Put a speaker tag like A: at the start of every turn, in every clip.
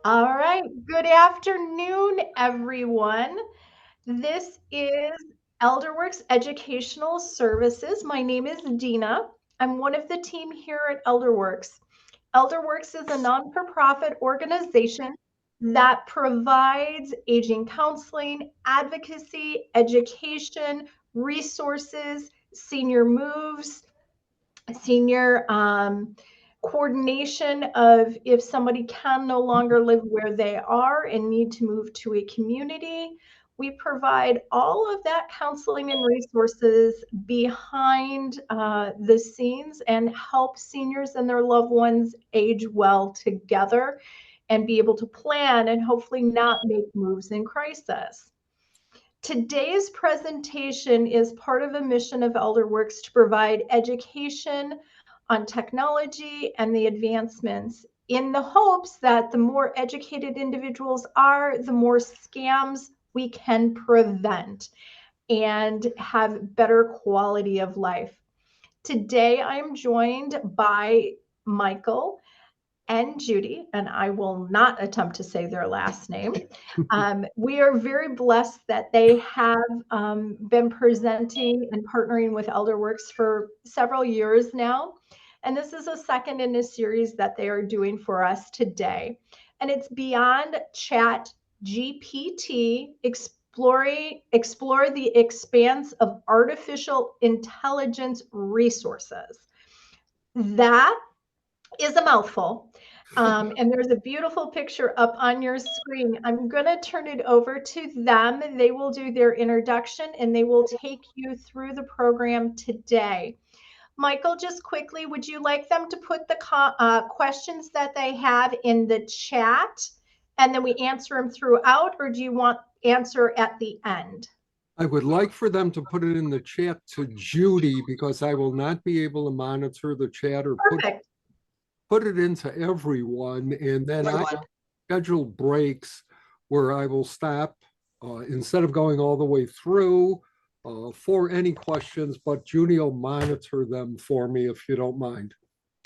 A: All right. Good afternoon, everyone. This is Elderwerks Educational Services. My name is Dina. I'm one of the team here at Elderwerks. Elderwerks is a non-for-profit organization that provides aging counseling, advocacy, education, resources, senior moves, senior coordination of if somebody can no longer live where they are and need to move to a community. We provide all of that counseling and resources behind the scenes and help seniors and their loved ones age well together and be able to plan and hopefully not make moves in crisis. Today's presentation is part of a mission of Elderworks to provide education on technology and the advancements in the hopes that the more educated individuals are, the more scams we can prevent and have better quality of life. Today, I'm joined by Michael and Judy, and I will not attempt to say their last name. We are very blessed that they have been presenting and partnering with Elderworks for several years now. And this is a second in a series that they are doing for us today. And it's Beyond Chat GPT, explore the expanse of artificial intelligence resources. That is a mouthful. And there's a beautiful picture up on your screen. I'm going to turn it over to them. They will do their introduction and they will take you through the program today. Michael, just quickly, would you like them to put the questions that they have in the chat and then we answer them throughout, or do you want answer at the end?
B: I would like for them to put it in the chat to Judy because I will not be able to monitor the chat or put it into everyone. And then I schedule breaks where I will stop instead of going all the way through for any questions, but Judy will monitor them for me if you don't mind.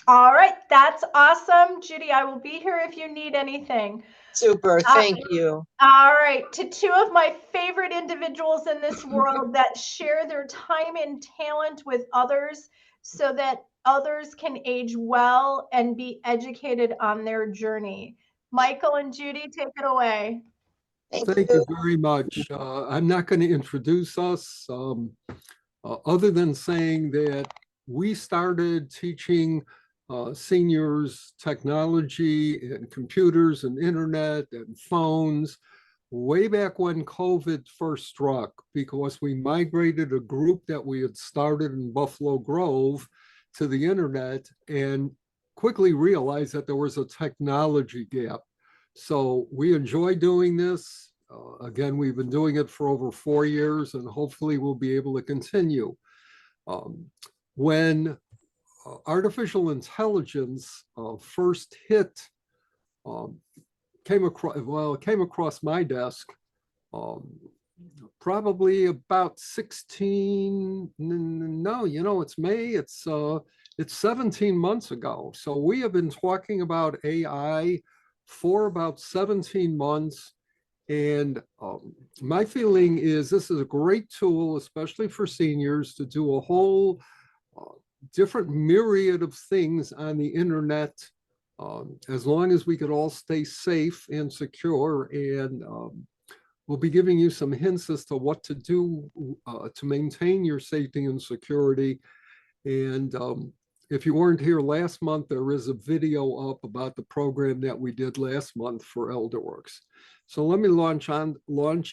A: All right, that's awesome. Judy, I will be here if you need anything.
C: Super, thank you.
A: All right, to two of my favorite individuals in this world that share their time and talent with others so that others can age well and be educated on their journey. Michael and Judy, take it away.
B: Thank you very much. I'm not going to introduce us other than saying that we started teaching seniors technology and computers and internet and phones way back when COVID first struck, because we migrated a group that we had started in Buffalo Grove to the internet and quickly realized that there was a technology gap. So we enjoy doing this. Again, we've been doing it for over 4 years and hopefully we'll be able to continue. When artificial intelligence first came across my desk probably about 16, no, it's 17 months ago. So we have been talking about AI for about 17 months. And my feeling is this is a great tool, especially for seniors, to do a whole different myriad of things on the internet, as long as we could all stay safe and secure. And we'll be giving you some hints as to what to do to maintain your safety and security. And if you weren't here last month, there is a video up about the program that we did last month for Elderworks. So let me launch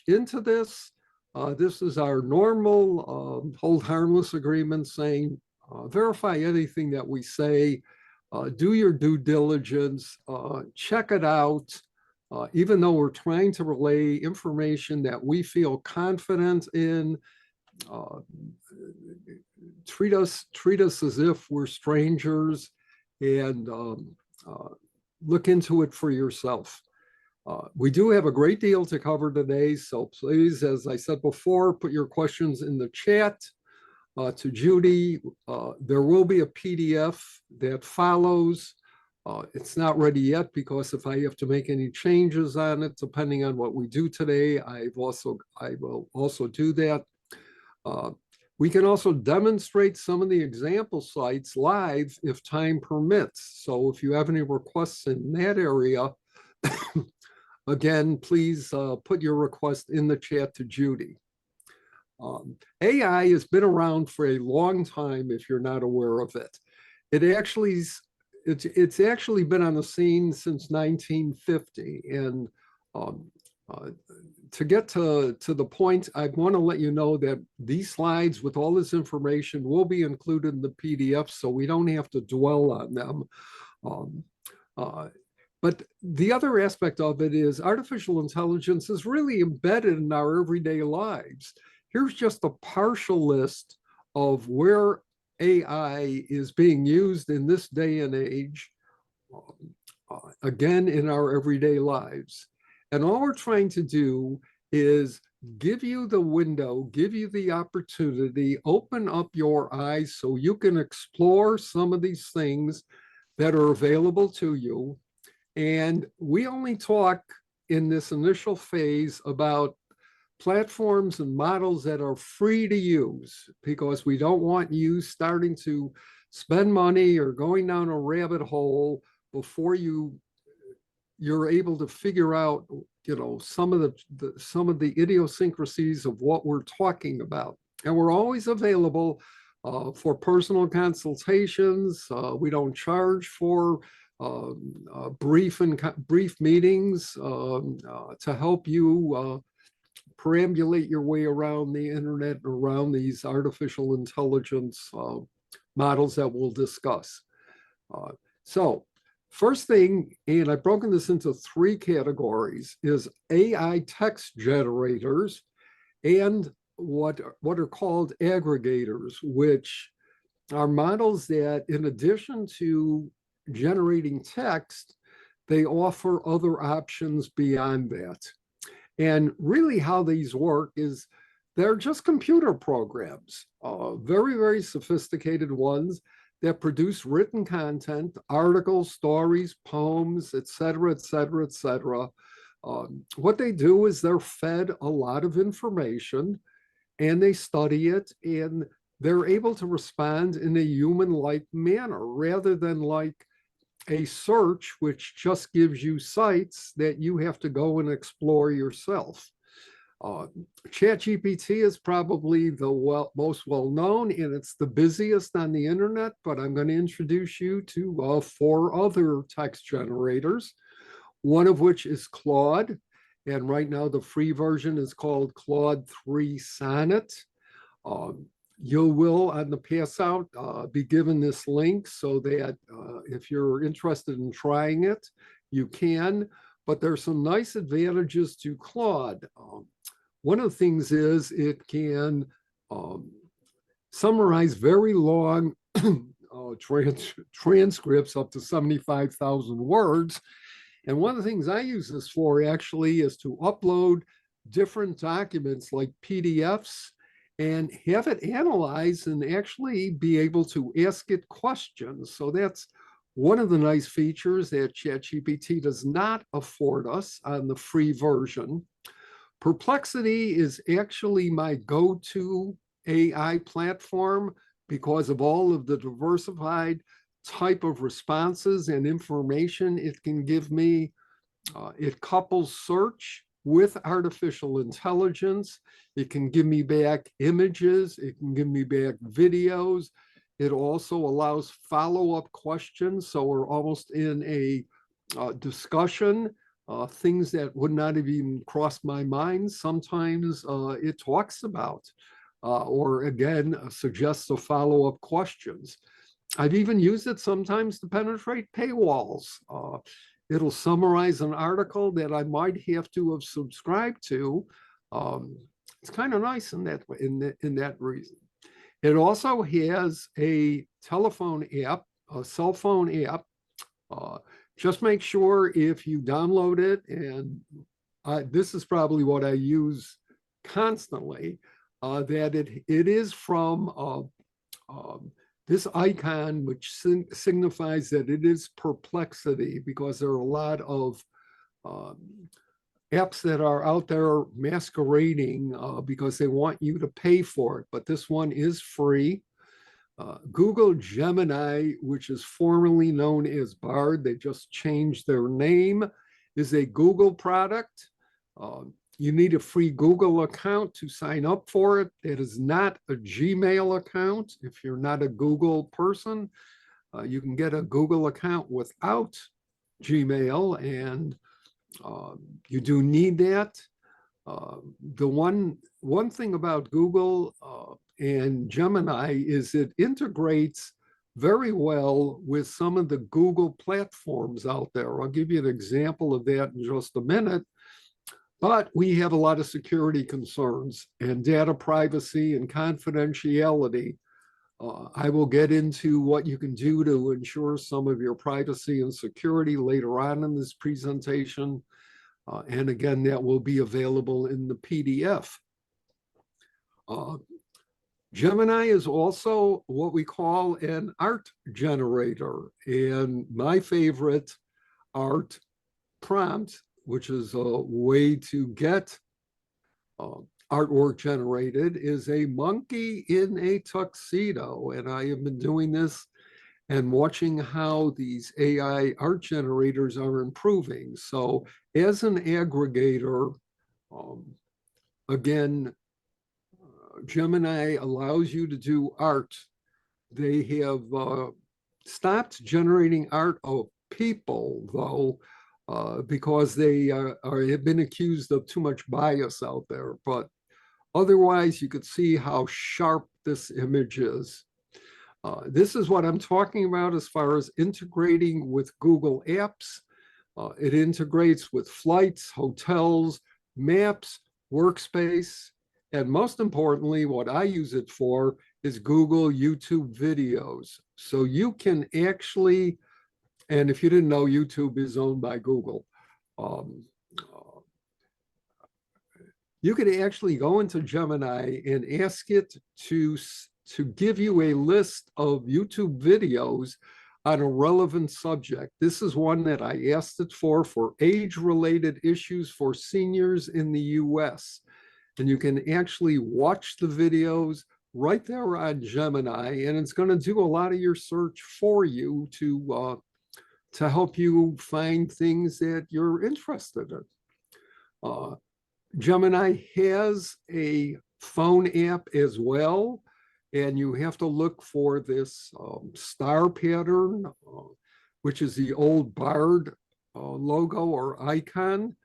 B: into this. This is our normal hold harmless agreement saying, verify anything that we say, do your due diligence, check it out. Even though we're trying to relay information that we feel confident in, treat us as if we're strangers and look into it for yourself. We do have a great deal to cover today, so please, as I said before, put your questions in the chat to Judy. There will be a PDF that follows It's not ready yet because if I have to make any changes on it, depending on what we do today, I will also do that. We can also demonstrate some of the example sites live if time permits. So if you have any requests in that area, again, please put your request in the chat to Judy. AI has been around for a long time if you're not aware of it. It's actually been on the scene since 1950. And to get to the point, I want to let you know that these slides with all this information will be included in the PDF, so we don't have to dwell on them. But the other aspect of it is artificial intelligence is really embedded in our everyday lives. Here's just a partial list of where AI is being used in this day and age, again, in our everyday lives. And all we're trying to do is give you the window, give you the opportunity, open up your eyes so you can explore some of these things that are available to you. And we only talk in this initial phase about platforms and models that are free to use, because we don't want you starting to spend money or going down a rabbit hole before you're able to figure out, some of the idiosyncrasies of what we're talking about. And we're always available for personal consultations. We don't charge for brief meetings to help you perambulate your way around the internet, around these artificial intelligence models that we'll discuss. So first thing, and I've broken this into 3 categories, is AI text generators and what are called aggregators, which are models that, in addition to generating text, they offer other options beyond that. And really how these work is they're just computer programs, very, very sophisticated ones that produce written content, articles, stories, poems, et cetera, et cetera, et cetera. What they do is they're fed a lot of information and they study it, and they're able to respond in a human-like manner rather than like a search, which just gives you sites that you have to go and explore yourself. ChatGPT is probably the most well-known, and it's the busiest on the internet, but I'm going to introduce you to 4 other text generators, one of which is Claude. And right now the free version is called Claude 3 Sonnet. You will, on the pass out, be given this link so that if you're interested in trying it, you can. But there's some nice advantages to Claude. One of the things is it can summarize very long transcripts up to 75,000 words. And one of the things I use this for actually is to upload different documents like PDFs and have it analyze and actually be able to ask it questions. So that's one of the nice features that ChatGPT does not afford us on the free version. Perplexity is actually my go-to AI platform because of all of the diversified type of responses and information it can give me. It couples search with artificial intelligence. It can give me back images. It can give me back videos. It also allows follow-up questions. So we're almost in a discussion, things that would not have even crossed my mind. Sometimes it talks about, or again, suggests the follow-up questions. I've even used it sometimes to penetrate paywalls. It'll summarize an article that I might have to have subscribed to. It's kind of nice in that reason. It also has a telephone app, a cell phone app. Just make sure if you download it, and this is probably what I use constantly, that it is from this icon, which signifies that it is perplexity, because there are a lot of apps that are out there masquerading because they want you to pay for it, but this one is free. Google Gemini, which is formerly known as Bard, they just changed their name, is a Google product. You need a free Google account to sign up for it. It is not a Gmail account. If you're not a Google person, you can get a Google account without Gmail, and you do need that. The one thing about Google and Gemini is it integrates very well with some of the Google platforms out there. I'll give you an example of that in just a minute. But we have a lot of security concerns and data privacy and confidentiality. I will get into what you can do to ensure some of your privacy and security later on in this presentation. And again, that will be available in the PDF. Gemini is also what we call an art generator. And my favorite art prompt, which is a way to get artwork generated, is a monkey in a tuxedo. And I have been doing this and watching how these AI art generators are improving. So as an aggregator, again, Gemini allows you to do art. They have stopped generating art of people, though, because they have been accused of too much bias out there. But otherwise, you could see how sharp this image is. This is what I'm talking about as far as integrating with Google Apps. It integrates with flights, hotels, maps, workspace, and most importantly, what I use it for is Google YouTube videos. So you can actually, and if you didn't know, YouTube is owned by Google. You could actually go into Gemini and ask it to give you a list of YouTube videos on a relevant subject. This is one that I asked it for age-related issues for seniors in the US. And you can actually watch the videos right there on Gemini, and it's going to do a lot of your search for you to help you find things that you're interested in. Gemini has a phone app as well, and you have to look for this star pattern, which is the old Bard logo or icon.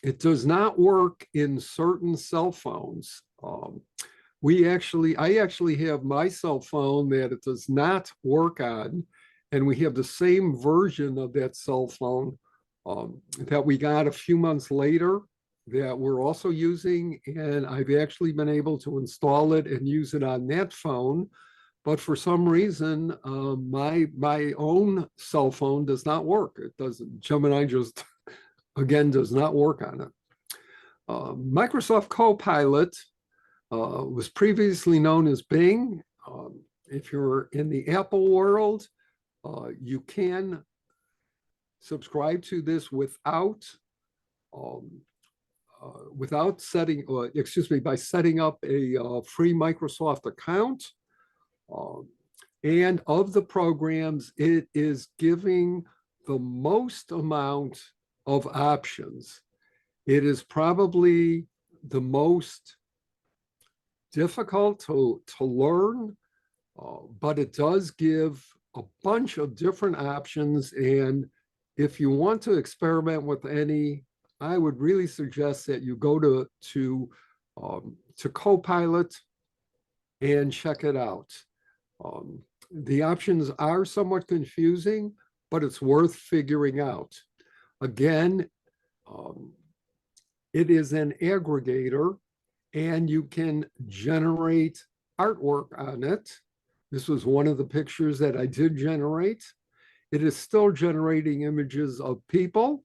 B: It does not work in certain cell phones. I actually have my cell phone that it does not work on, and we have the same version of that cell phone that we got a few months later that we're also using, and I've actually been able to install it and use it on that phone. But for some reason, my own cell phone does not work. It doesn't. Gemini just again does not work on it. Microsoft Copilot was previously known as Bing. If you're in the Apple world, you can subscribe to this without setting, by setting up a free Microsoft account. And of the programs, it is giving the most amount of options. It is probably the most difficult to learn, but it does give a bunch of different options. And if you want to experiment with any, I would really suggest that you go to Copilot and check it out. The options are somewhat confusing, but it's worth figuring out. Again, it is an aggregator, and you can generate artwork on it. This was one of the pictures that I did generate. It is still generating images of people.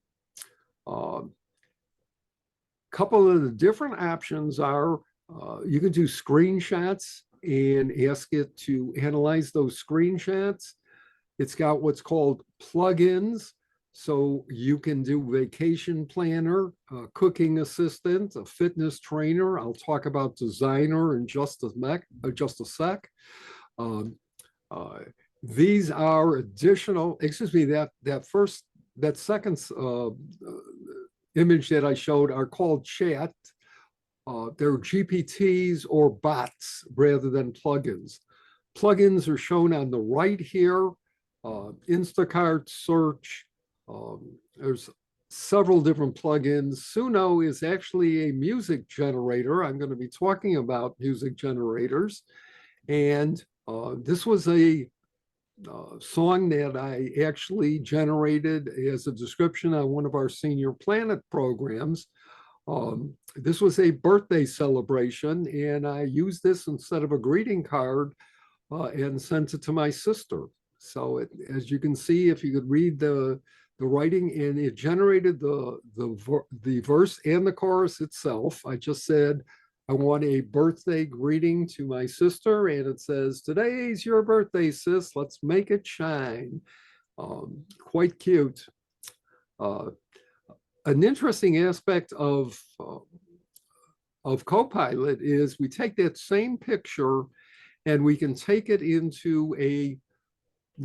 B: Couple of the different options are you can do screenshots and ask it to analyze those screenshots. It's got what's called plugins. So you can do vacation planner, cooking assistant, a fitness trainer. I'll talk about designer in just a sec. Um, these are additional, excuse me, that second image that I showed are called chat. They're GPTs or bots rather than plugins. Plugins are shown on the right here. Instacart search. There's several different plugins. Suno is actually a music generator. I'm going to be talking about music generators. And this was a song that I actually generated as a description on one of our Senior Planet programs. This was a birthday celebration, and I used this instead of a greeting card and sent it to my sister. So as you can see, if you could read the writing, and it generated the verse and the chorus itself. I just said, I want a birthday greeting to my sister, and it says, today's your birthday, sis, let's make it shine. Quite cute. An interesting aspect of Copilot is we take that same picture and we can take it into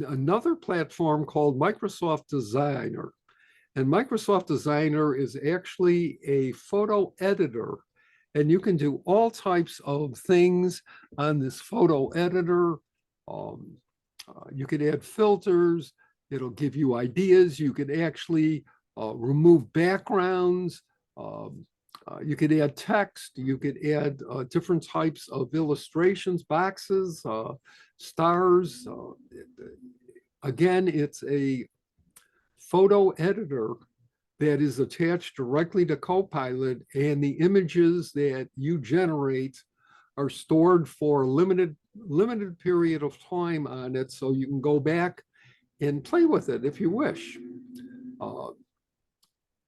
B: another platform called Microsoft Designer. And Microsoft Designer is actually a photo editor, and you can do all types of things on this photo editor. You can add filters. It'll give you ideas. You can actually remove backgrounds. You could add text. You could add different types of illustrations, boxes, stars. Again, it's a photo editor that is attached directly to Copilot, and the images that you generate are stored for a limited period of time on it, so you can go back and play with it if you wish.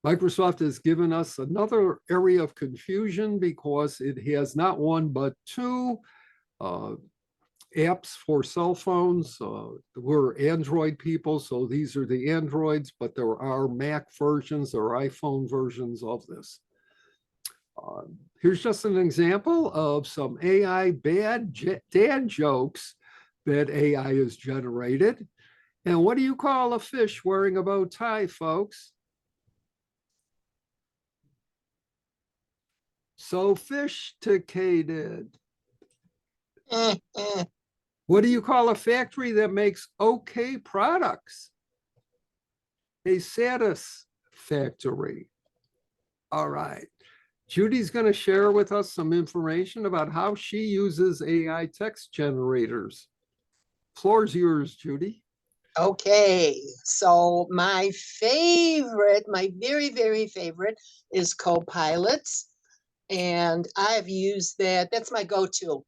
B: Microsoft has given us another area of confusion because it has not one but two apps for cell phones. We're Android people, so these are the Androids, but there are Mac versions or iPhone versions of this. Here's just an example of some AI dad jokes that AI has generated. And what do you call a fish wearing a bow tie, folks? Sophisticated. What do you call a factory that makes okay products? A satisfactory. All right. Judy's going to share with us some information about how she uses AI text generators. Floor's yours, Judy.
C: Okay, so my favorite, my very, very favorite is Copilot. And I've used that. That's my go-to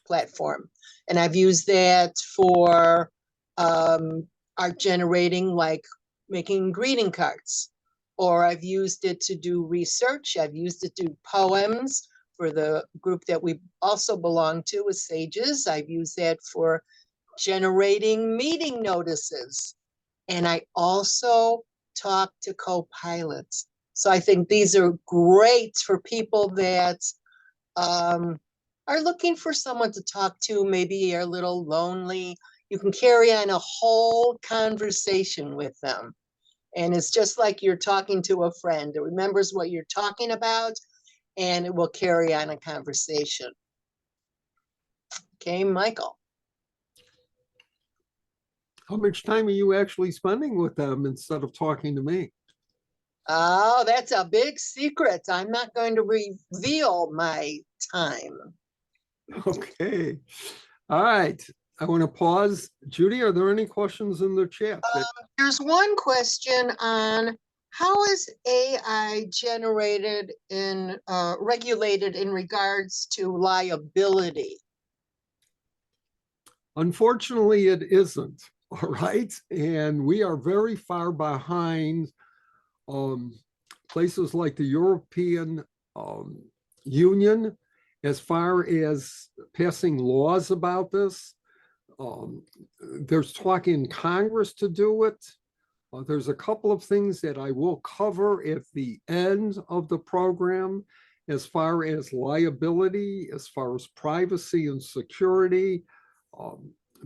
C: platform. And I've used that for art generating, like making greeting cards. Or I've used it to do research. I've used it to do poems for the group that we also belong to with Sages. I've used that for generating meeting notices. And I also talk to Copilots. So I think these are great for people that are looking for someone to talk to, maybe are a little lonely. You can carry on a whole conversation with them. And it's just like you're talking to a friend. It remembers what you're talking about, and it will carry on a conversation. Okay, Michael.
B: How much time are you actually spending with them instead of talking to me?
C: Oh, that's a big secret. I'm not going to reveal my time.
B: Okay. All right. I want to pause. Judy, are there any questions in the chat?
C: There's one question on how is AI generated in regulated in regards to liability?
B: Unfortunately, it isn't. All right. And we are very far behind places like the European Union As far as passing laws about this, there's talk in Congress to do it. There's a couple of things that I will cover at the end of the program as far as liability, as far as privacy and security.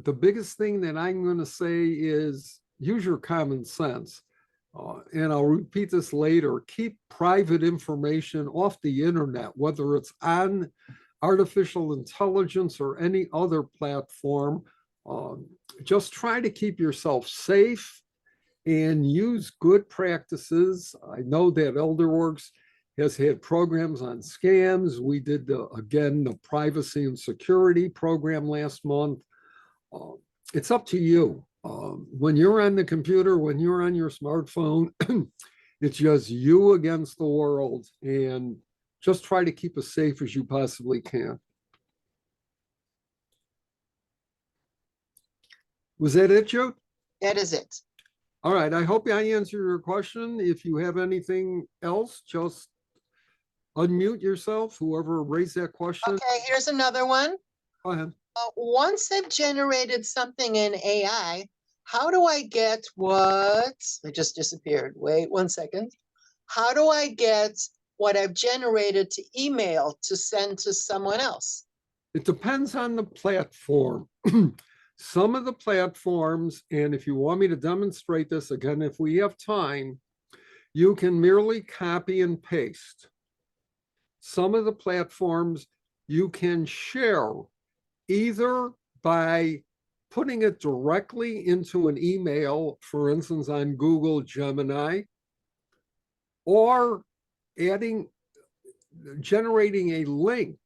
B: The biggest thing that I'm going to say is use your common sense. And I'll repeat this later, keep private information off the internet, whether it's on artificial intelligence or any other platform. Just try to keep yourself safe and use good practices. I know that Elderwerks has had programs on scams. We did, again, the privacy and security program last month. It's up to you. When you're on the computer, when you're on your smartphone, it's just you against the world, and just try to keep as safe as you possibly can. Was that it, Jude?
C: That is it.
B: All right, I hope I answered your question. If you have anything else, just unmute yourself, whoever raised that question.
C: Okay, here's another one.
B: Go ahead.
C: Once I've generated something in AI, how do I get what? It just disappeared. Wait 1 second. How do I get what I've generated to email to send to someone else?
B: It depends on the platform. Some of the platforms, and if you want me to demonstrate this again, if we have time, you can merely copy and paste. Some of the platforms you can share either by putting it directly into an email, for instance, on Google Gemini, or generating a link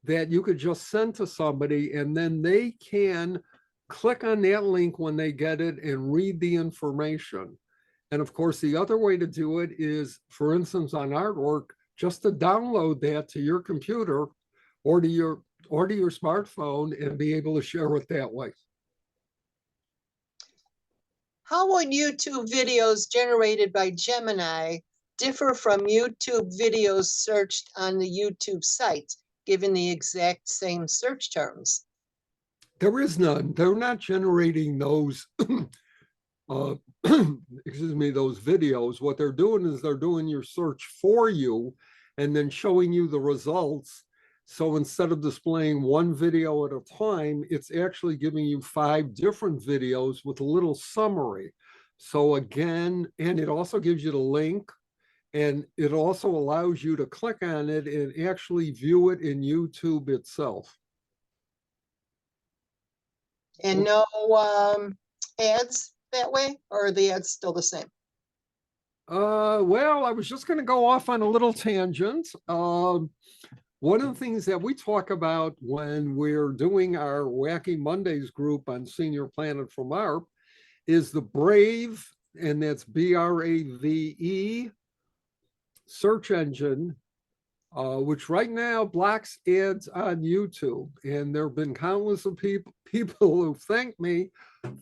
B: that you could just send to somebody, and then they can click on that link when they get it and read the information. And of course, the other way to do it is, for instance, on artwork, just to download that to your computer or to your smartphone and be able to share it that way.
C: How would YouTube videos generated by Gemini differ from YouTube videos searched on the YouTube site, given the exact same search terms?
B: There is none. They're not generating those, excuse me, those videos. What they're doing is they're doing your search for you and then showing you the results. So instead of displaying one video at a time, it's actually giving you 5 different videos with a little summary. So again, and it also gives you the link, and it also allows you to click on it and actually view it in YouTube itself.
C: And no ads that way, or are the ads still the same?
B: Well, I was just going to go off on a little tangent. One of the things that we talk about when we're doing our WACI Mondays group on Senior Planet from ARP is the Brave, and that's BRAVE, search engine, which right now blocks ads on YouTube. And there have been countless of people who thank me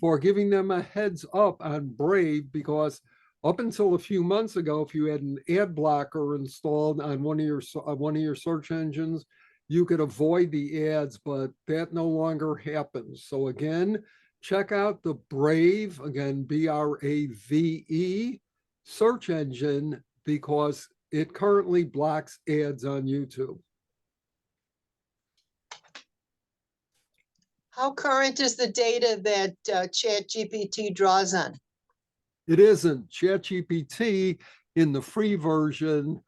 B: for giving them a heads up on Brave, because up until a few months ago, if you had an ad blocker installed on one of your search engines, you could avoid the ads, but that no longer happens. So again, check out the Brave, again, BRAVE search engine, because it currently blocks ads on YouTube.
C: How current is the data that ChatGPT draws on?
B: It isn't. ChatGPT in the free version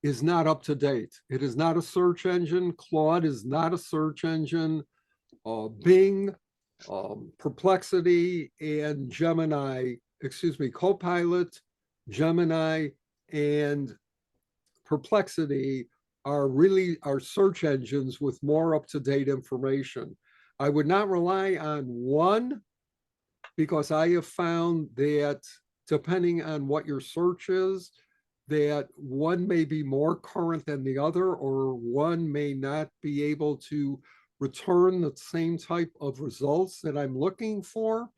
B: is not up to date. It is not a search engine. Claude is not a search engine. Bing, Perplexity, and Gemini, excuse me, Copilot, Gemini, and Perplexity are really our search engines with more up-to-date information. I would not rely on one, because I have found that depending on what your search is, that one may be more current than the other, or one may not be able to return the same type of results that I'm looking for.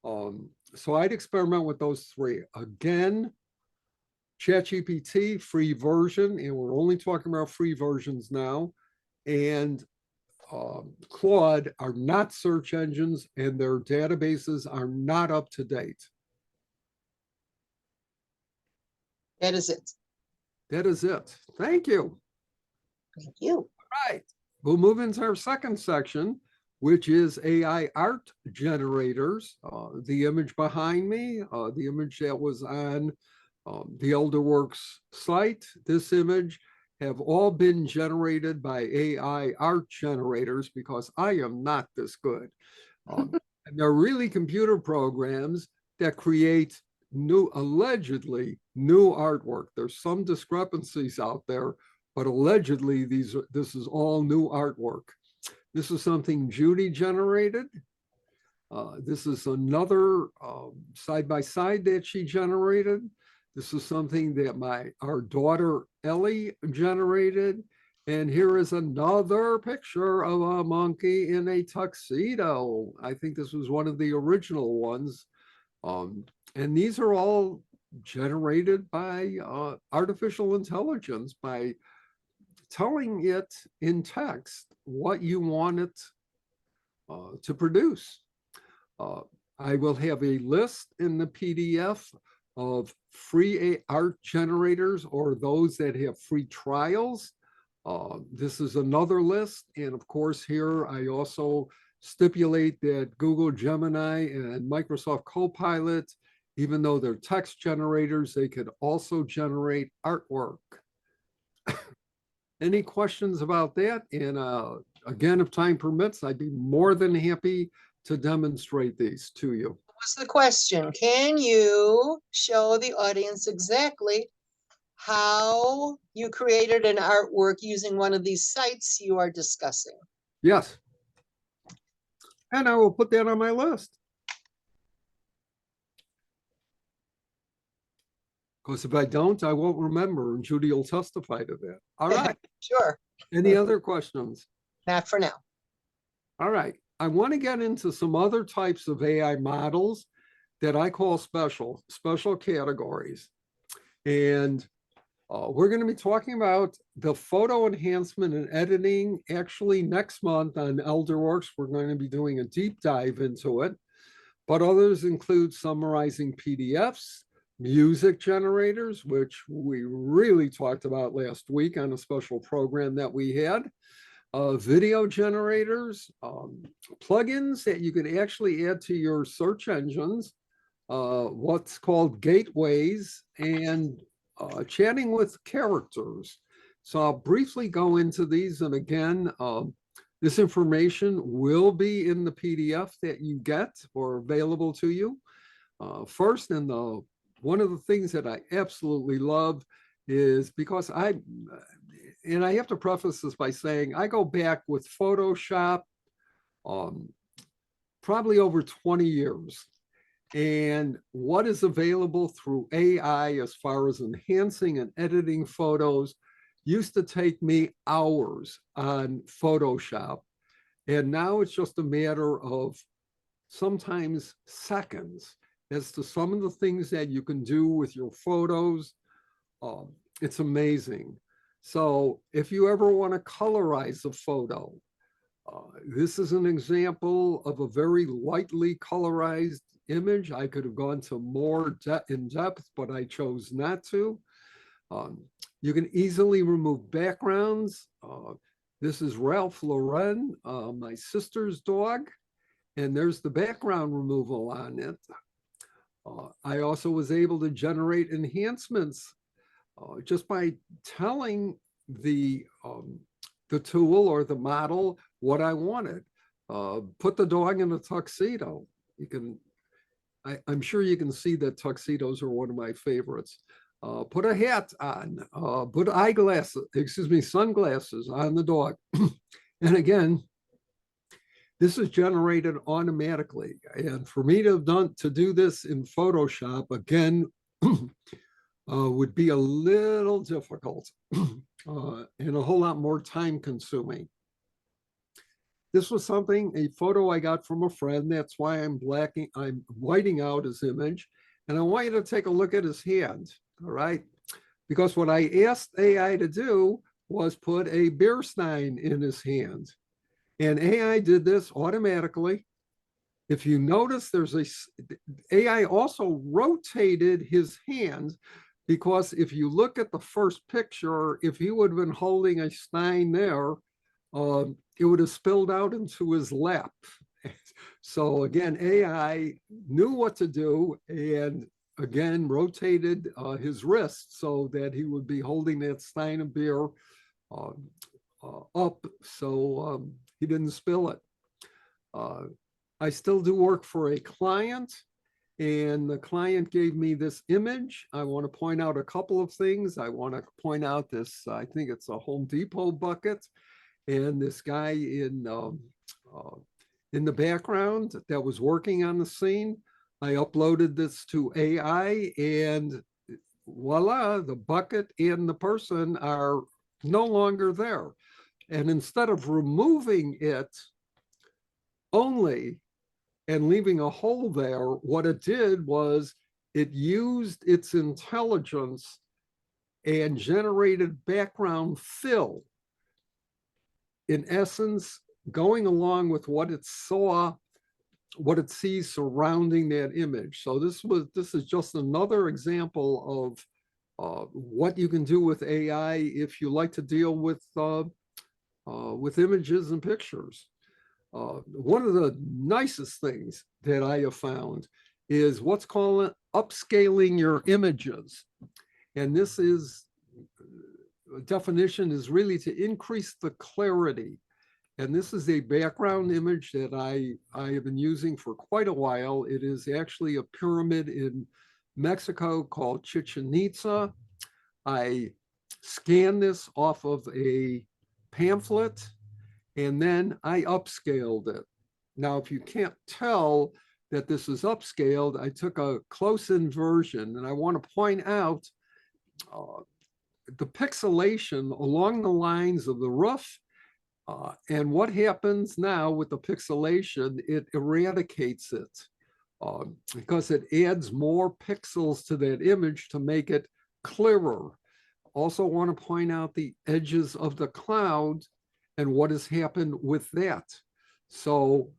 B: So I'd experiment with those 3. Again, ChatGPT, free version, and we're only talking about free versions now, and Claude are not search engines, and their databases are not up to date.
C: That is it.
B: That is it. Thank you.
C: Thank you.
B: All right. We'll move into our second section, which is AI art generators. The image behind me, the image that was on the Elderwerks site, this image have all been generated by AI art generators because I am not this good. And they're really computer programs that create allegedly new artwork. There's some discrepancies out there, but allegedly this is all new artwork. This is something Judy generated. This is another side-by-side that she generated. This is something that our daughter Ellie generated. And here is another picture of a monkey in a tuxedo. I think this was one of the original ones. And these are all generated by artificial intelligence, by telling it in text what you want it to produce. I will have a list in the PDF of free art generators or those that have free trials. This is another list. And of course, here I also stipulate that Google Gemini and Microsoft Copilot, even though they're text generators, they could also generate artwork. Any questions about that? And again, if time permits, I'd be more than happy to demonstrate these to you.
C: What's the question? Can you show the audience exactly how you created an artwork using one of these sites you are discussing?
B: Yes. And I will put that on my list. Because if I don't, I won't remember, and Judy will testify to that. All right.
C: Sure.
B: Any other questions?
C: Not for now.
B: All right. I want to get into some other types of AI models that I call special categories. And we're going to be talking about the photo enhancement and editing. Actually, next month on Elderwerks, we're going to be doing a deep dive into it. But others include summarizing PDFs, music generators, which we really talked about last week on a special program that we had. Video generators, plugins that you can actually add to your search engines, what's called gateways, and chatting with characters. So I'll briefly go into these. And again, this information will be in the PDF that you get or available to you. First, one of the things that I absolutely love is because and I have to preface this by saying I go back with Photoshop probably over 20 years. And what is available through AI as far as enhancing and editing photos used to take me hours on Photoshop. And now it's just a matter of sometimes seconds as to some of the things that you can do with your photos. It's amazing. So if you ever want to colorize a photo, this is an example of a very lightly colorized image. I could have gone to more in depth, but I chose not to. You can easily remove backgrounds. This is Ralph Lauren, my sister's dog, and there's the background removal on it. I also was able to generate enhancements just by telling the tool or the model what I wanted. Put the dog in a tuxedo. You can, I'm sure you can see that tuxedos are one of my favorites. Put a hat on, put sunglasses on the dog. And again, this is generated automatically. And for me to do this in Photoshop, again, would be a little difficult and a whole lot more time consuming. This was a photo I got from a friend. That's why I'm whiting out his image. And I want you to take a look at his hand, all right? because what I asked AI to do was put a beer stein in his hand. And AI did this automatically. If you notice, AI also rotated his hand, because if you look at the first picture, if he would have been holding a stein there, it would have spilled out into his lap. So again, AI knew what to do, and again, rotated his wrist so that he would be holding that stein of beer up, so he didn't spill it. I still do work for a client, and the client gave me this image. I want to point out a couple of things. I want to point out this, I think it's a Home Depot bucket, and this guy in the background that was working on the scene. I uploaded this to AI, and voila, the bucket and the person are no longer there. And instead of removing it only and leaving a hole there, what it did was it used its intelligence and generated background fill, in essence, going along with what it saw, what it sees surrounding that image. So this is just another example of what you can do with AI if you like to deal with images and pictures. One of the nicest things that I have found is what's called upscaling your images. And this is, definition is really to increase the clarity. And this is a background image that I have been using for quite a while. It is actually a pyramid in Mexico called Chichen Itza. I scanned this off of a pamphlet, and then I upscaled it. Now, if you can't tell that this is upscaled, I took a close-in version, and I want to point out the pixelation along the lines of the roof. And what happens now with the pixelation, it eradicates it because it adds more pixels to that image to make it clearer. Also want to point out the edges of the cloud and what has happened with that. So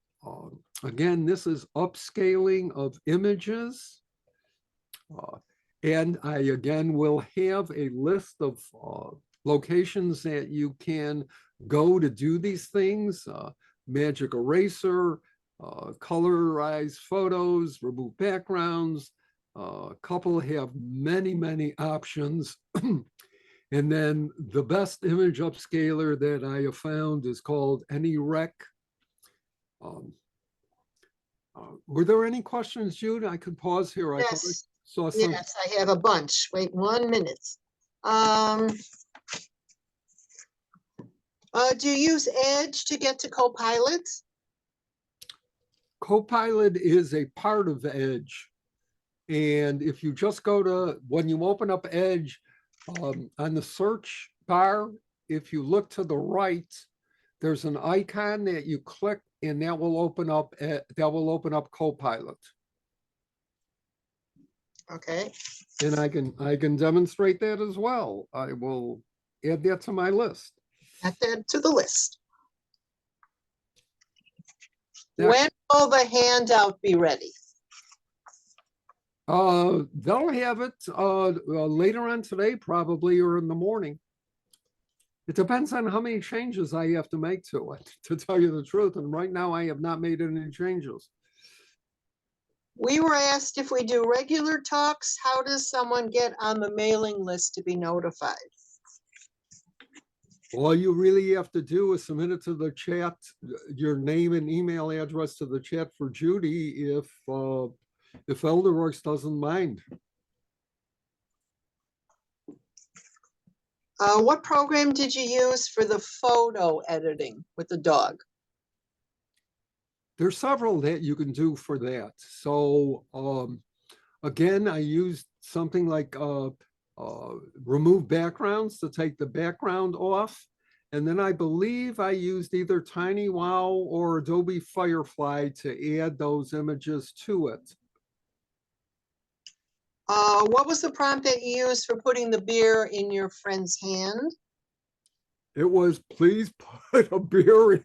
B: again, this is upscaling of images. And I, again, will have a list of locations that you can go to do these things. Magic eraser, colorize photos, remove backgrounds. A couple have many, many options. And then the best image upscaler that I have found is called AnyRec. Were there any questions, Jude? I could pause here.
C: Yes.
B: Saw some.
C: Yes, I have a bunch. Wait 1 minute. Do you use Edge to get to Copilot?
B: Copilot is a part of Edge. And if you just go to, when you open up Edge, on the search bar, if you look to the right, there's an icon that you click, and that will open up Copilot.
C: Okay.
B: And I can demonstrate that as well. I will add that to my list.
C: Add that to the list.
B: Now,
C: when will the handout be ready?
B: They'll have it later on today, probably, or in the morning. It depends on how many changes I have to make to it, to tell you the truth. And right now, I have not made any changes.
C: We were asked if we do regular talks, how does someone get on the mailing list to be notified?
B: All you really have to do is submit it to the chat, your name and email address to the chat for Judy, if Elderwerks doesn't mind.
C: What program did you use for the photo editing with the dog?
B: There's several that you can do for that. So again, I used something like remove backgrounds to take the background off. And then I believe I used either TinyWow or Adobe Firefly to add those images to it.
C: What was the prompt that you used for putting the beer in your friend's hand?
B: It was, please put a beer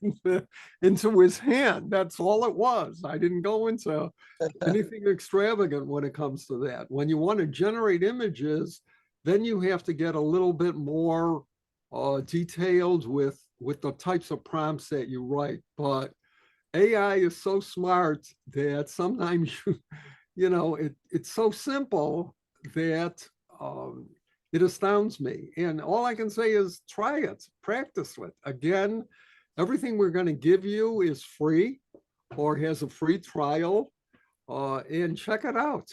B: into his hand. That's all it was. I didn't go into anything extravagant when it comes to that. When you want to generate images, then you have to get a little bit more detailed with the types of prompts that you write. But AI is so smart that sometimes it's so simple that it astounds me. And all I can say is try it, practice with. Again, everything we're going to give you is free or has a free trial, and check it out.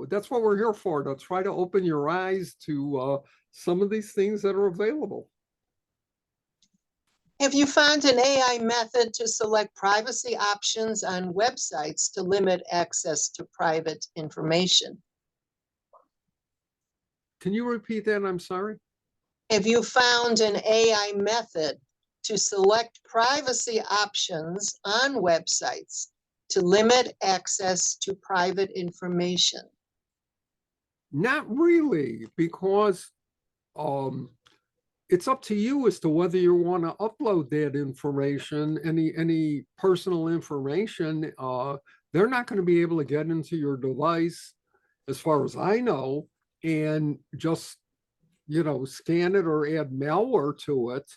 B: That's what we're here for, to try to open your eyes to some of these things that are available.
C: Have you found an AI method to select privacy options on websites to limit access to private information?
B: Can you repeat that? I'm sorry.
C: Have you found an AI method to select privacy options on websites to limit access to private information?
B: Not really, because it's up to you as to whether you want to upload that information, any personal information. They're not going to be able to get into your device, as far as I know, and just scan it or add malware to it.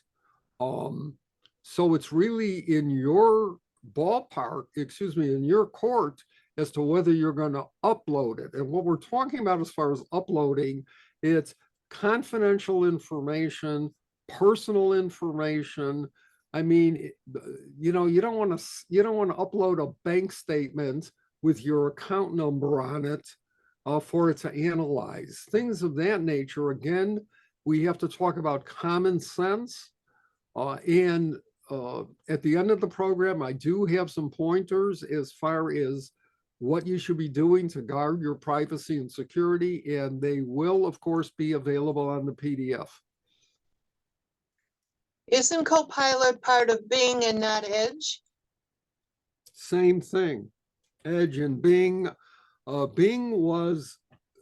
B: So it's really in your ballpark, in your court, as to whether you're going to upload it. And what we're talking about as far as uploading, it's confidential information, personal information. I mean, you don't want to upload a bank statement with your account number on it for it to analyze. Things of that nature. Again, we have to talk about common sense. And at the end of the program, I do have some pointers as far as what you should be doing to guard your privacy and security, and they will, of course, be available on the PDF.
C: Isn't Copilot part of Bing and not Edge?
B: Same thing. Edge and Bing. Bing was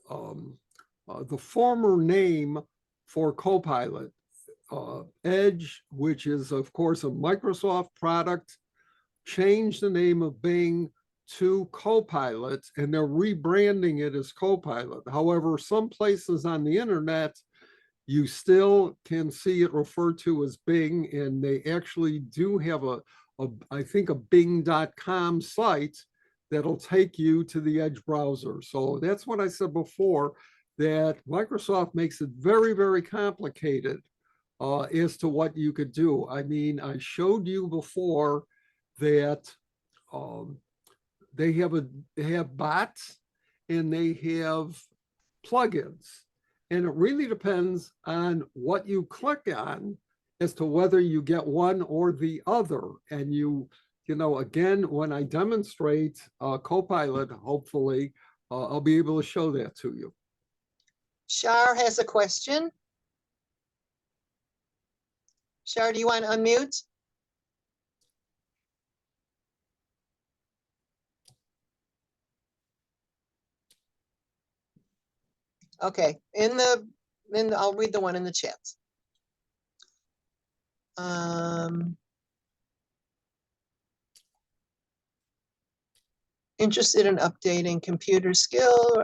B: the former name for Copilot. Edge, which is, of course, a Microsoft product, changed the name of Bing to Copilot, and they're rebranding it as Copilot. However, some places on the internet, you still can see it referred to as Bing, and they actually do have I think a bing.com site that'll take you to the Edge browser. So that's what I said before, that Microsoft makes it very, very complicated as to what you could do. I mean, I showed you before that they have bots and they have plugins, and it really depends on what you click on as to whether you get one or the other. And again, when I demonstrate Copilot, hopefully I'll be able to show that to you.
C: Shar has a question. Shar, do you want to unmute? Okay, I'll read the one in the chat. Interested in updating computer skill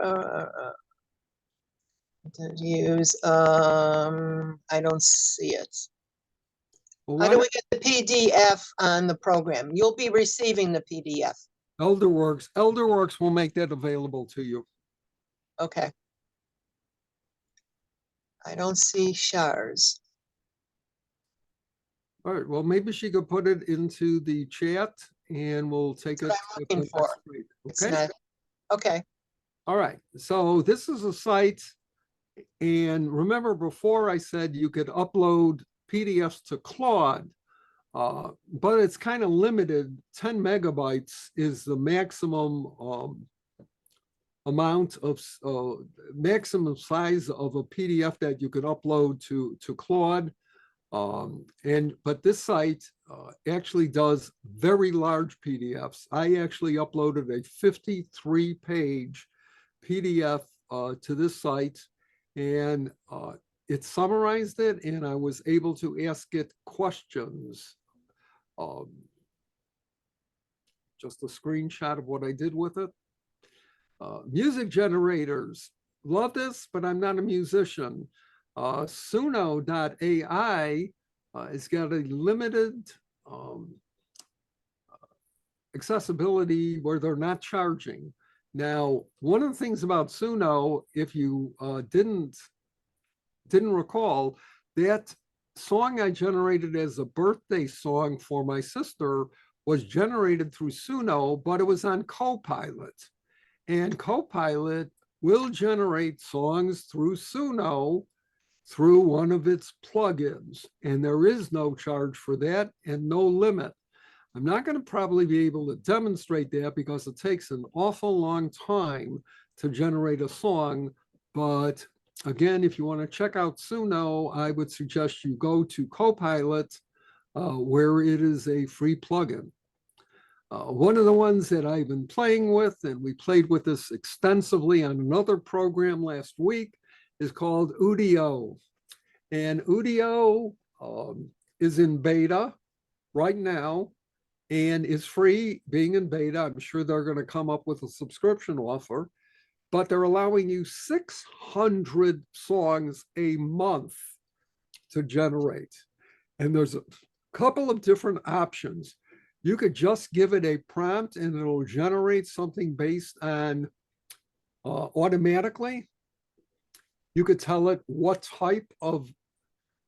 C: to use. I don't see it.
B: Well,
C: how do we get the PDF on the program? You'll be receiving the PDF.
B: Elderwerks will make that available to you.
C: Okay. I don't see Shar's.
B: All right, well, maybe she could put it into the chat and we'll take it.
C: I'm looking for.
B: Okay.
C: Not, okay.
B: All right, so this is a site, and remember before I said you could upload PDFs to Claude, but it's kind of limited. 10 megabytes is the maximum amount of maximum size of a PDF that you could upload to Claude. But this site actually does very large PDFs. I actually uploaded a 53-page PDF to this site, and it summarized it, and I was able to ask it questions. Just a screenshot of what I did with it. Music generators. Love this, but I'm not a musician. Suno.ai has got a limited accessibility where they're not charging. Now, one of the things about Suno, if you didn't recall, that song I generated as a birthday song for my sister was generated through Suno, but it was on Copilot. And Copilot will generate songs through Suno through one of its plugins. And there is no charge for that and no limit. I'm not going to probably be able to demonstrate that because it takes an awful long time to generate a song. But again, if you want to check out Suno, I would suggest you go to Copilot, where it is a free plugin. One of the ones that I've been playing with, and we played with this extensively on another program last week, is called Udio. And Udio is in beta right now and is free being in beta. I'm sure they're going to come up with a subscription offer, but they're allowing you 600 songs a month to generate. And there's a couple of different options. You could just give it a prompt and it'll generate something based on automatically. You could tell it what type of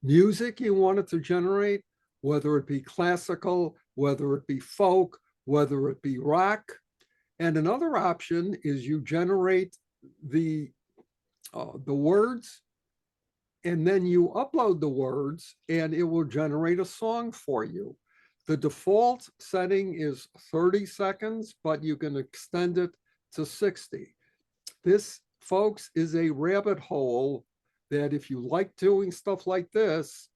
B: music you want it to generate, whether it be classical, whether it be folk, whether it be rock. And another option is you generate the words, and then you upload the words and it will generate a song for you. The default setting is 30 seconds, but you can extend it to 60. This, folks, is a rabbit hole that if you like doing stuff like this,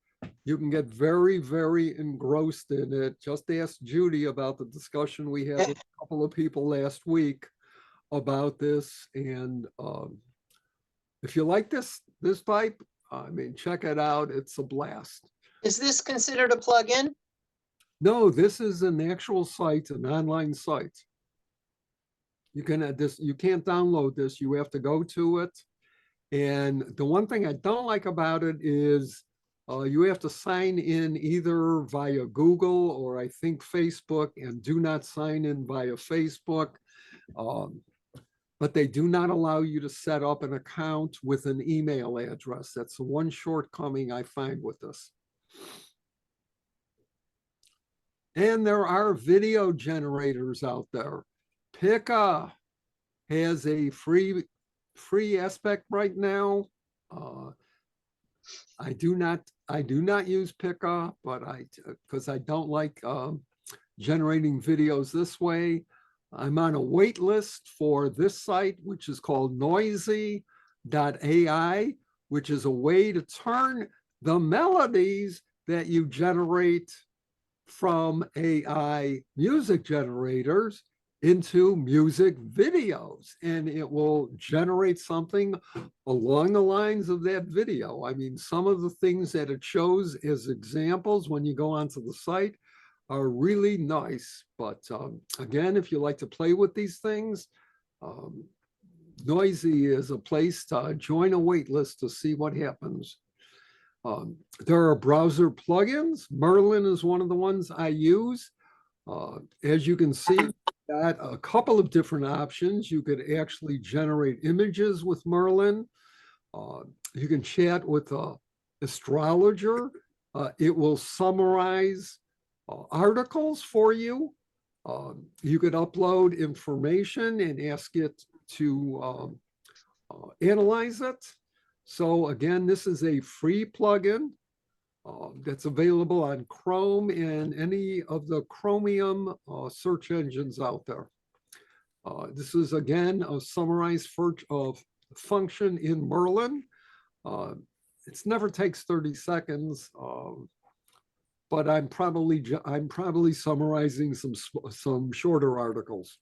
B: you can get very, very engrossed in it. Just ask Judy about the discussion we had with a couple of people last week about this. And if you like this type, I mean, check it out. It's a blast.
C: Is this considered a plugin?
B: No, this is an actual site, an online site. You can't download this. You have to go to it. And the one thing I don't like about it is you have to sign in either via Google or I think Facebook, and do not sign in via Facebook. But they do not allow you to set up an account with an email address. That's the one shortcoming I find with this. And there are video generators out there. Pika has a free aspect right now. I do not use Pika, but because I don't like generating videos this way. I'm on a wait list for this site, which is called Noisy.ai, which is a way to turn the melodies that you generate from AI music generators into music videos, and it will generate something along the lines of that video. I mean, some of the things that it shows as examples when you go onto the site are really nice. But again, if you like to play with these things, Noisy is a place to join a wait list to see what happens. There are browser plugins. Merlin is one of the ones I use. As you can see, got a couple of different options. You could actually generate images with Merlin. You can chat with an astrologer. It will summarize articles for you. You could upload information and ask it to analyze it. So again, this is a free plugin that's available on Chrome and any of the Chromium search engines out there. This is, again, a summarized function in Merlin. It never takes 30 seconds, but I'm probably summarizing some shorter articles.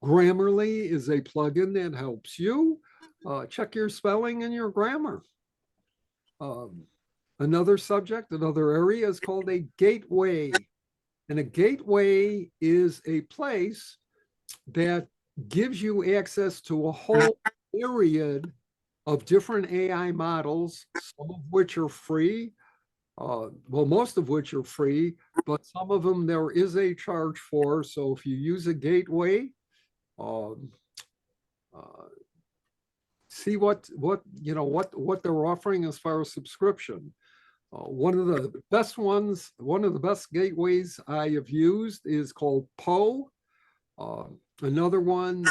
B: Grammarly is a plugin that helps you check your spelling and your grammar. Another subject, another area is called a gateway. And a gateway is a place that gives you access to a whole myriad of different AI models, some of which are free. Well, most of which are free, but some of them there is a charge for. So if you use a gateway, see what they're offering as far as subscription. One of the best ones, one of the best gateways I have used is called Poe. Another one,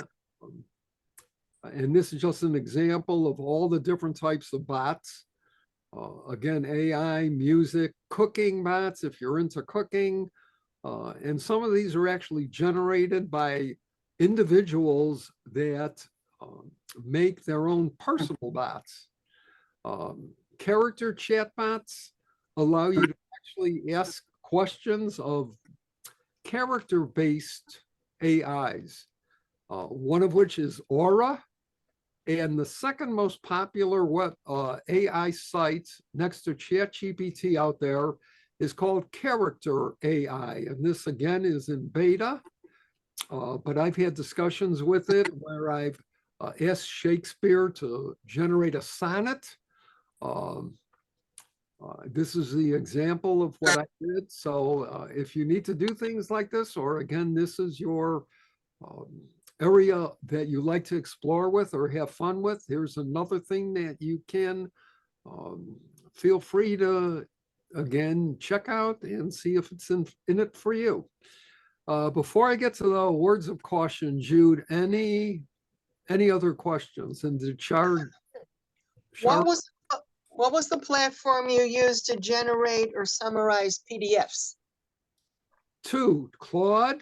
B: and this is just an example of all the different types of bots. Again, AI, music, cooking bots, if you're into cooking. And some of these are actually generated by individuals that make their own personal bots. Character chatbots allow you to actually ask questions of character-based AIs, one of which is Aura. And the second most popular AI site next to ChatGPT out there is called Character AI. And this again is in beta, but I've had discussions with it where I've asked Shakespeare to generate a sonnet. This is the example of what I did. So if you need to do things like this, or again, this is your area that you like to explore with or have fun with, here's another thing that you can feel free to, again, check out and see if it's in it for you. Before I get to the words of caution, Jude, any other questions? And the chart.
C: What was the platform you used to generate or summarize PDFs?
B: Two, Claude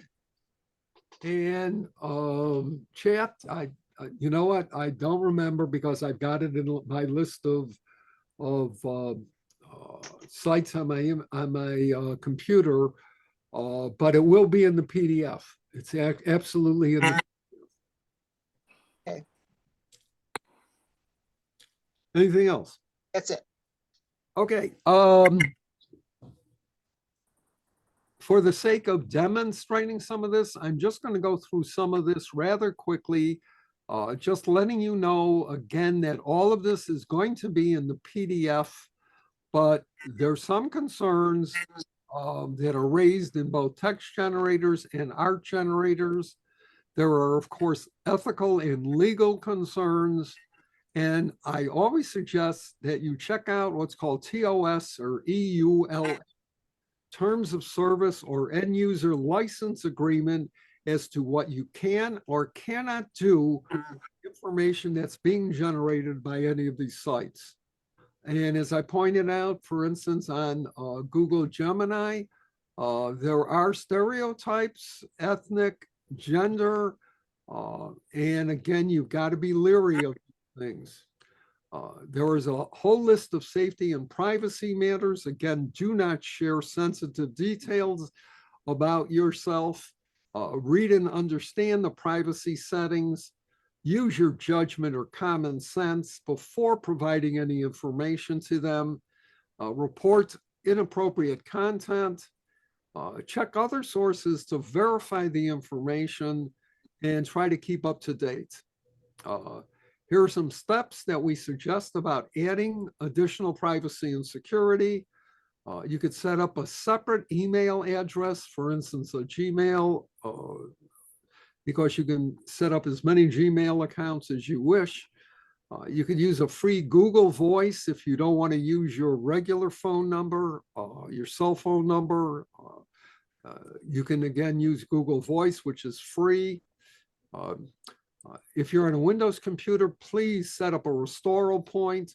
B: and Chat. You know what? I don't remember because I've got it in my list of sites on my computer, but it will be in the PDF. It's absolutely in the.
C: Okay.
B: Anything else?
C: That's it.
B: Okay. For the sake of demonstrating some of this, I'm just going to go through some of this rather quickly, just letting you know again that all of this is going to be in the PDF, but there's some concerns that are raised in both text generators and art generators. There are, of course, ethical and legal concerns. And I always suggest that you check out what's called TOS or EUL, Terms of Service or End User License Agreement, as to what you can or cannot do with information that's being generated by any of these sites. And as I pointed out, for instance, on Google Gemini, there are stereotypes, ethnic, gender, and again, you've got to be leery of things. There is a whole list of safety and privacy matters. Again, do not share sensitive details about yourself. Read and understand the privacy settings. Use your judgment or common sense before providing any information to them. Report inappropriate content. Check other sources to verify the information and try to keep up to date. Here are some steps that we suggest about adding additional privacy and security. You could set up a separate email address, for instance, a Gmail, because you can set up as many Gmail accounts as you wish. You could use a free Google Voice if you don't want to use your regular phone number, your cell phone number. You can, again, use Google Voice, which is free. If you're on a Windows computer, please set up a restore all point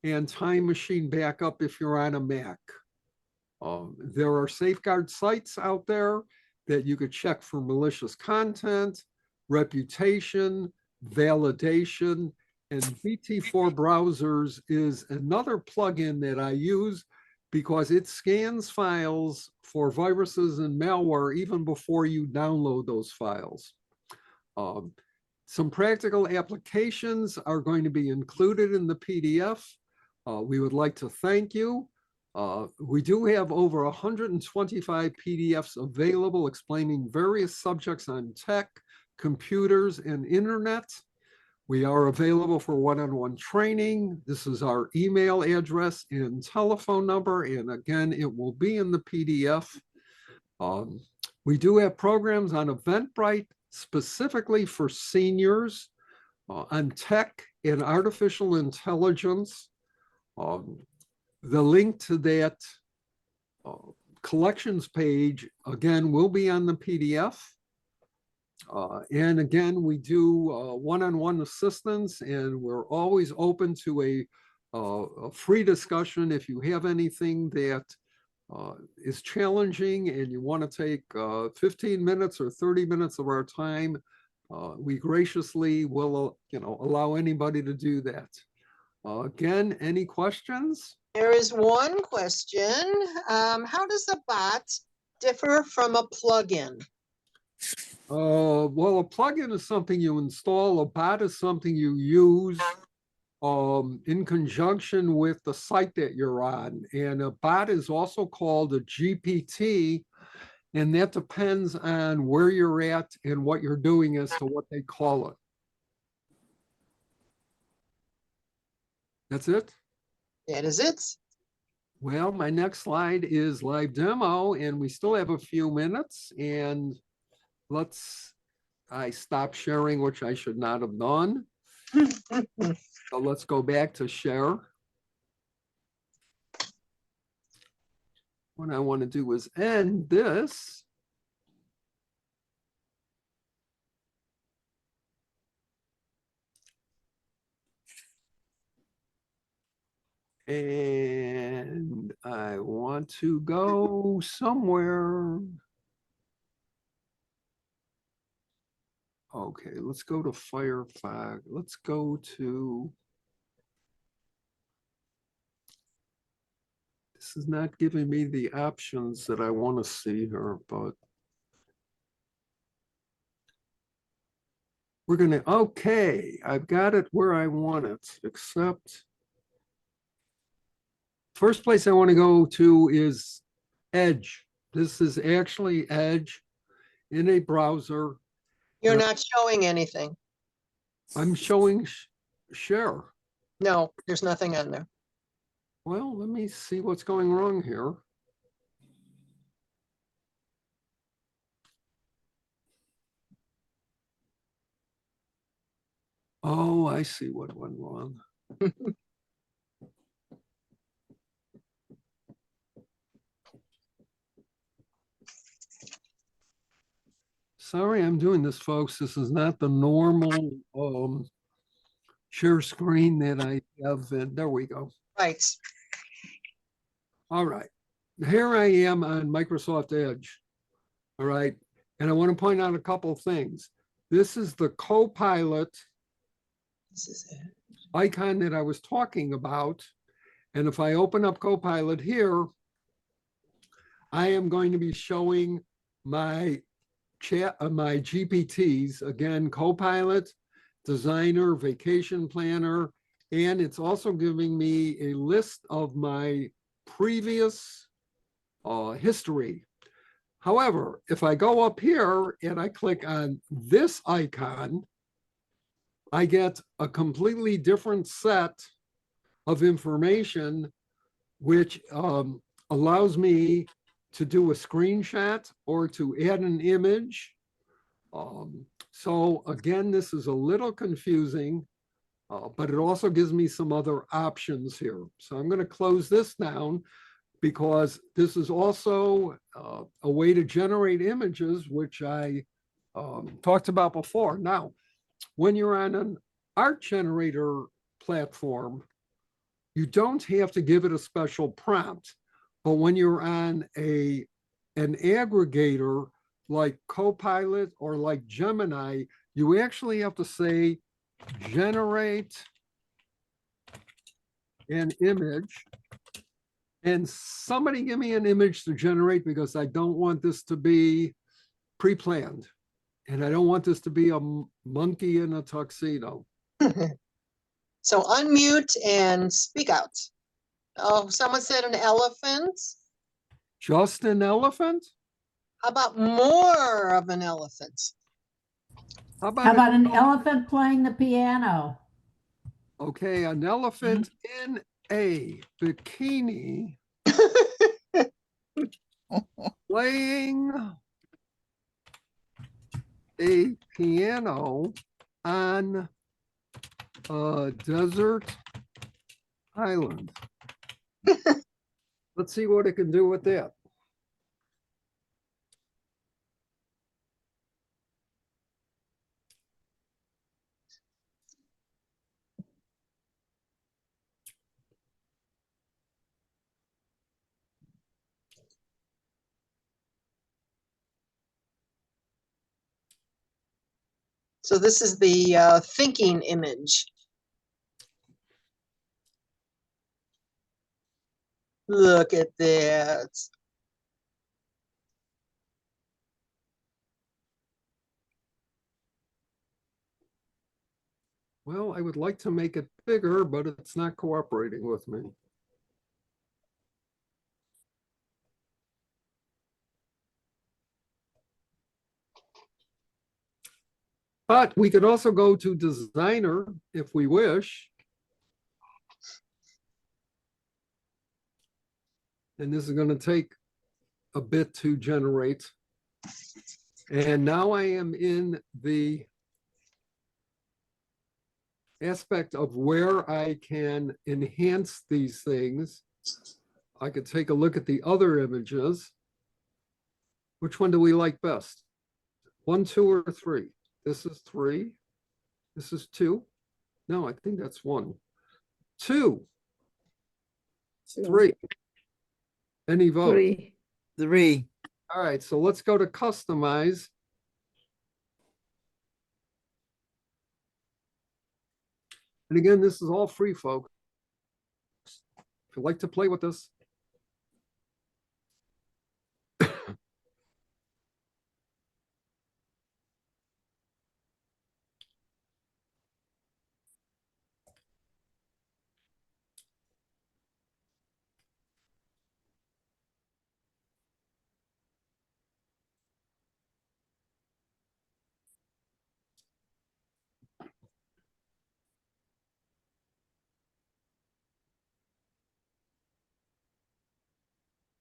B: and time machine backup if you're on a Mac. There are safeguard sites out there that you could check for malicious content, reputation, validation, and VT4 browsers is another plugin that I use because it scans files for viruses and malware even before you download those files. Some practical applications are going to be included in the PDF. We would like to thank you. We do have over 125 PDFs available explaining various subjects on tech, computers, and internet. We are available for one-on-one training. This is our email address and telephone number. And again, it will be in the PDF. We do have programs on Eventbrite specifically for seniors on tech and artificial intelligence. The link to that collections page, again, will be on the PDF. And again, we do one-on-one assistance, and we're always open to a free discussion. If you have anything that is challenging and you want to take 15 minutes or 30 minutes of our time, we graciously will allow anybody to do that. Again, any questions?
C: There is one question. How does a bot differ from a plugin?
B: Well, a plugin is something you install. A bot is something you use in conjunction with the site that you're on. And a bot is also called a GPT, and that depends on where you're at and what you're doing as to what they call it. That's it?
C: That is it.
B: Well, my next slide is live demo, and we still have a few minutes. And I stopped sharing, which I should not have done. So let's go back to share. What I want to do is end this. And I want to go somewhere. Okay, let's go to Firefox. Let's go to, this is not giving me the options that I want to see here, but we're going to, okay, I've got it where I want it, except first place I want to go to is Edge. This is actually Edge in a browser.
C: You're not showing anything.
B: I'm showing share.
C: No, there's nothing on there.
B: Well, let me see what's going wrong here. Oh, I see what went wrong. Sorry, I'm doing this, folks. This is not the normal share screen that I have. And there we go.
C: Right.
B: All right. Here I am on Microsoft Edge. All right. And I want to point out a couple of things. This is the Copilot icon that I was talking about. And if I open up Copilot here, I am going to be showing my chat, my GPTs, again, Copilot, Designer, Vacation Planner, and it's also giving me a list of my previous history. However, if I go up here and I click on this icon, I get a completely different set of information, which allows me to do a screenshot or to add an image. So again, this is a little confusing, but it also gives me some other options here. So I'm going to close this down because this is also a way to generate images, which I talked about before. Now, when you're on an art generator platform, you don't have to give it a special prompt. But when you're on an aggregator like Copilot or like Gemini, you actually have to say, generate an image. And somebody give me an image to generate because I don't want this to be pre-planned. And I don't want this to be a monkey in a tuxedo.
C: So unmute and speak out. Oh, someone said an elephant.
B: Just an elephant?
C: How about more of an elephant?
B: How
D: How
B: about,
D: about an elephant playing the piano?
B: okay, an elephant in a bikini playing a piano on a desert island. Let's see what it can do with that.
C: So this is the thinking image. Look at that.
B: Well, I would like to make it bigger, but it's not cooperating with me. But we could also go to designer if we wish. And this is going to take a bit to generate. And now I am in the aspect of where I can enhance these things. I could take a look at the other images. Which one do we like best? 1, 2, or 3? This is 3. This is 2. No, I think that's 1. 2. 3. Any vote?
E: 3. 3.
B: All right, so let's go to customize. And again, this is all free, folks. If you'd like to play with this.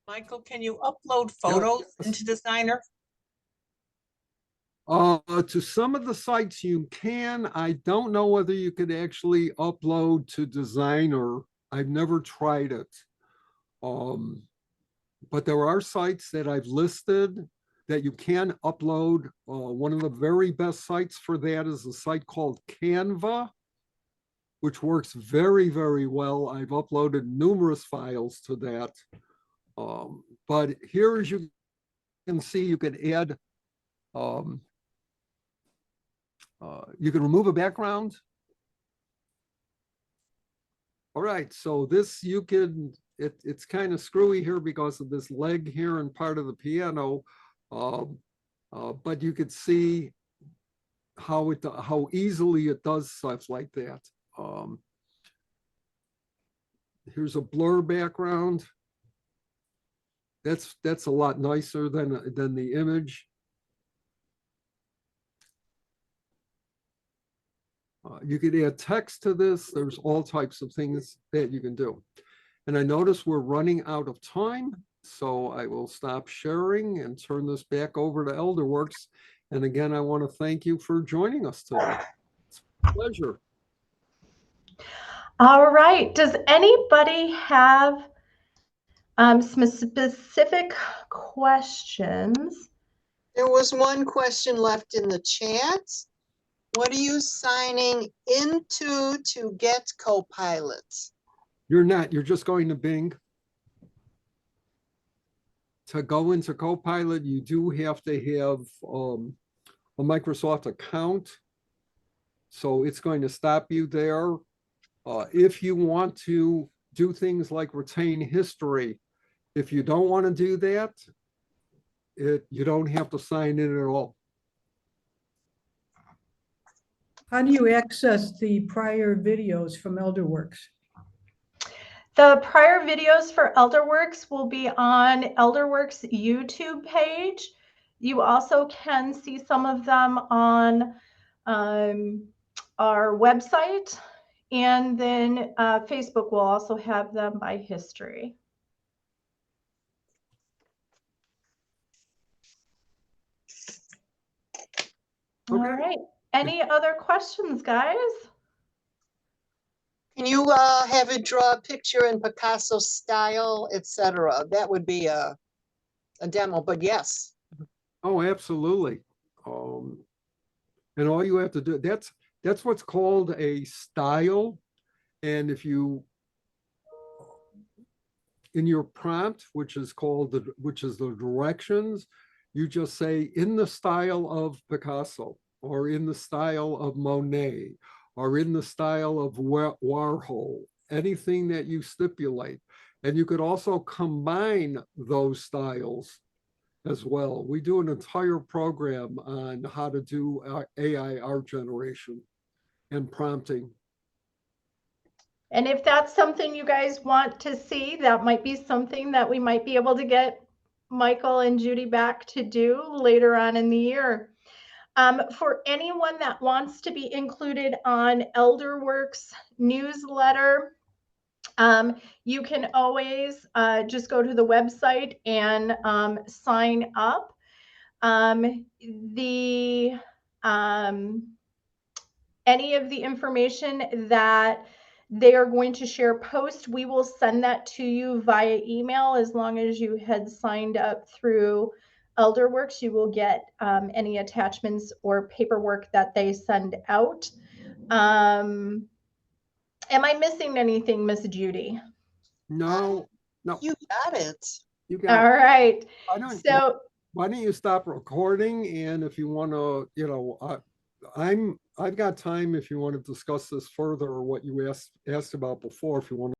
F: Michael, can you upload photos into Designer?
B: To some of the sites you can. I don't know whether you could actually upload to Designer. I've never tried it. But there are sites that I've listed that you can upload. One of the very best sites for that is a site called Canva, which works very, very well. I've uploaded numerous files to that. But here, as you can see, you can add, you can remove a background. All right, so this you can, it's kind of screwy here because of this leg here and part of the piano. But you could see how easily it does stuff like that. Here's a blur background. That's a lot nicer than the image. You could add text to this. There's all types of things that you can do. And I notice we're running out of time, so I will stop sharing and turn this back over to Elderwerks. And again, I want to thank you for joining us today. It's a pleasure.
A: All right. Does anybody have some specific questions?
C: There was one question left in the chat. What are you signing into to get Copilot?
B: You're not, you're just going to Bing. To go into Copilot, you do have to have a Microsoft account. So it's going to stop you there. If you want to do things like retain history, if you don't want to do that, you don't have to sign in at all.
E: How do you access the prior videos from Elderworks?
A: The prior videos for Elderworks will be on Elderworks YouTube page. You also can see some of them on our website, and then Facebook will also have them by history. All
B: Okay.
A: right. Any other questions, guys?
C: Can you have it draw a picture in Picasso style, etc.? That would be a demo, but yes.
B: Oh, absolutely. And all you have to do, that's what's called a style. And if you, in your prompt, which is the directions, you just say in the style of Picasso, or in the style of Monet, or in the style of Warhol, anything that you stipulate. And you could also combine those styles as well. We do an entire program on how to do AI art generation and prompting.
A: And if that's something you guys want to see, that might be something that we might be able to get Michael and Judy back to do later on in the year. For anyone that wants to be included on Elderworks newsletter, you can always just go to the website and sign up. Any of the information that they are going to share post, we will send that to you via email. As long as you had signed up through Elderworks, you will get any attachments or paperwork that they send out. Am I missing anything, Miss Judy?
B: No, no,
C: You got it.
B: you got
A: All
B: it.
A: right. So
B: Why don't you stop recording? And if you want to, I've got time if you want to discuss this further, or what you asked about before, if you want